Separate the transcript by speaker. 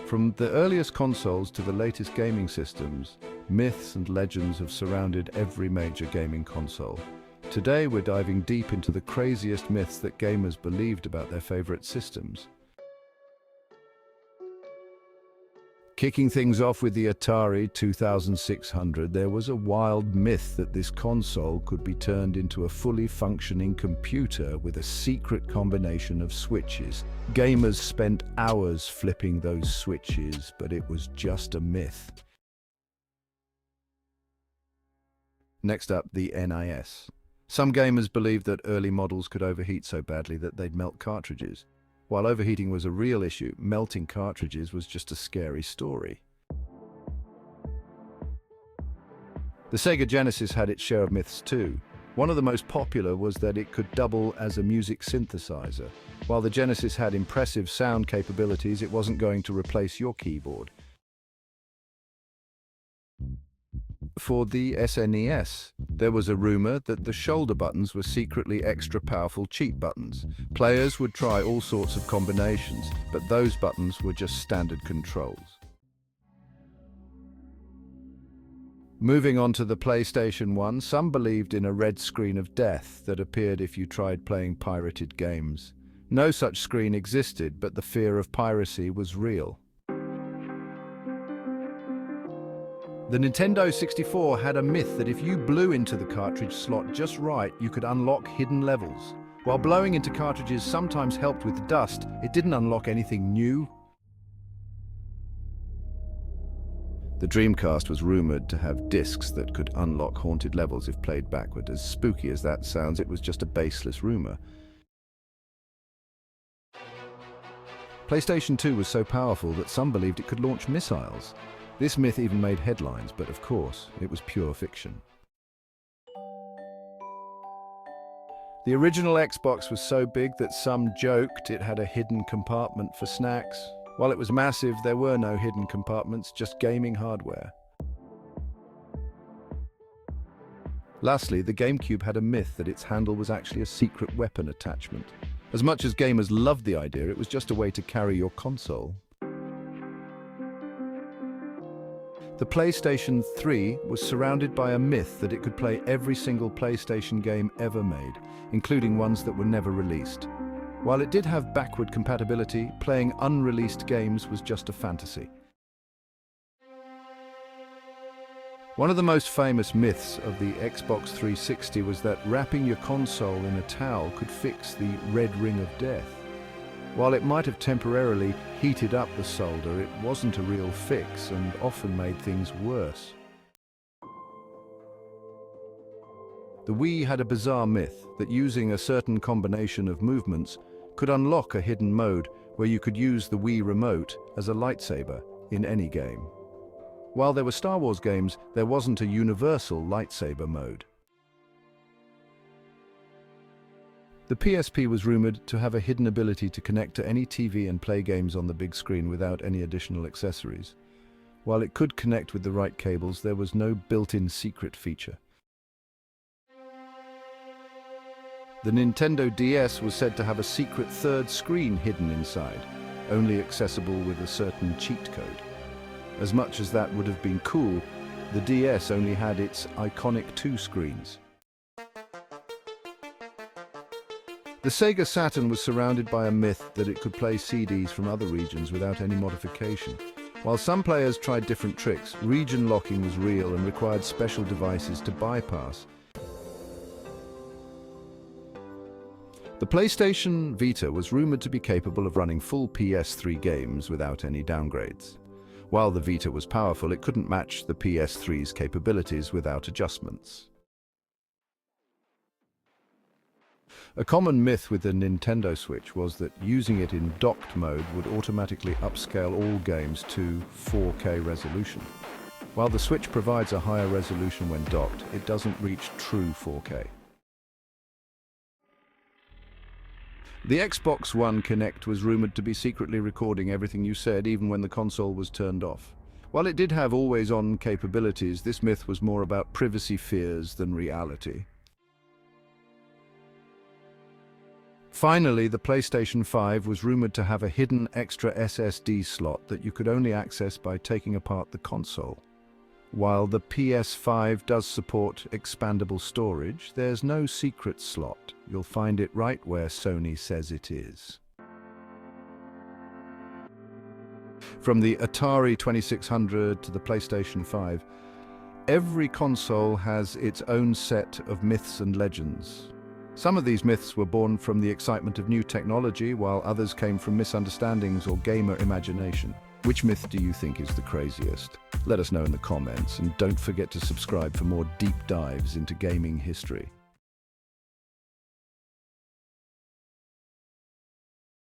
Speaker 1: From the earliest consoles to the latest gaming systems, myths and legends have surrounded every major gaming console. Today we're diving deep into the craziest myths that gamers believed about their favorite systems. Kicking things off with the Atari 2600, there was a wild myth that this console could be turned into a fully functioning computer with a secret combination of switches. Gamers spent hours flipping those switches, but it was just a myth. Next up, the NIS. Some gamers believed that early models could overheat so badly that they'd melt cartridges. While overheating was a real issue, melting cartridges was just a scary story. The Sega Genesis had its share of myths too. One of the most popular was that it could double as a music synthesizer. While the Genesis had impressive sound capabilities, it wasn't going to replace your keyboard. For the SNES, there was a rumor that the shoulder buttons were secretly extra powerful cheat buttons. Players would try all sorts of combinations, but those buttons were just standard controls. Moving on to the PlayStation 1, some believed in a red screen of death that appeared if you tried playing pirated games. No such screen existed, but the fear of piracy was real. The Nintendo 64 had a myth that if you blew into the cartridge slot just right, you could unlock hidden levels. While blowing into cartridges sometimes helped with dust, it didn't unlock anything new. The Dreamcast was rumored to have discs that could unlock haunted levels if played backward. As spooky as that sounds, it was just a baseless rumor. PlayStation 2 was so powerful that some believed it could launch missiles. This myth even made headlines, but of course, it was pure fiction. The original Xbox was so big that some joked it had a hidden compartment for snacks. While it was massive, there were no hidden compartments, just gaming hardware. Lastly, the GameCube had a myth that its handle was actually a secret weapon attachment. As much as gamers loved the idea, it was just a way to carry your console. The PlayStation 3 was surrounded by a myth that it could play every single PlayStation game ever made, including ones that were never released. While it did have backward compatibility, playing unreleased games was just a fantasy. One of the most famous myths of the Xbox 360 was that wrapping your console in a towel could fix the red ring of death. While it might have temporarily heated up the solder, it wasn't a real fix and often made things worse. The Wii had a bizarre myth that using a certain combination of movements could unlock a hidden mode where you could use the Wii remote as a lightsaber in any game. While there were Star Wars games, there wasn't a universal lightsaber mode. The PSP was rumored to have a hidden ability to connect to any TV and play games on the big screen without any additional accessories. While it could connect with the right cables, there was no built-in secret feature. The Nintendo DS was said to have a secret third screen hidden inside, only accessible with a certain cheat code. As much as that would have been cool, the DS only had its iconic 2 screens. The Sega Saturn was surrounded by a myth that it could play CDs from other regions without any modification. While some players tried different tricks, region locking was real and required special devices to bypass. The PlayStation Vita was rumored to be capable of running full PS3 games without any downgrades. While the Vita was powerful, it couldn't match the PS3's capabilities without adjustments. A common myth with the Nintendo Switch was that using it in docked mode would automatically upscale all games to 4K resolution. While the Switch provides a higher resolution when docked, it doesn't reach true 4K. The Xbox One Kinect was rumored to be secretly recording everything you said, even when the console was turned off. While it did have always-on capabilities, this myth was more about privacy fears than reality. Finally, the PlayStation 5 was rumored to have a hidden extra SSD slot that you could only access by taking apart the console. While the PS5 does support expandable storage, there's no secret slot. You'll find it right where Sony says it is. From the Atari 2600 to the PlayStation 5, every console has its own set of myths and legends. Some of these myths were born from the excitement of new technology, while others came from misunderstandings or gamer imagination. Which myth do you think is the craziest? Let us know in the comments, and don't forget to subscribe for more deep dives into gaming history.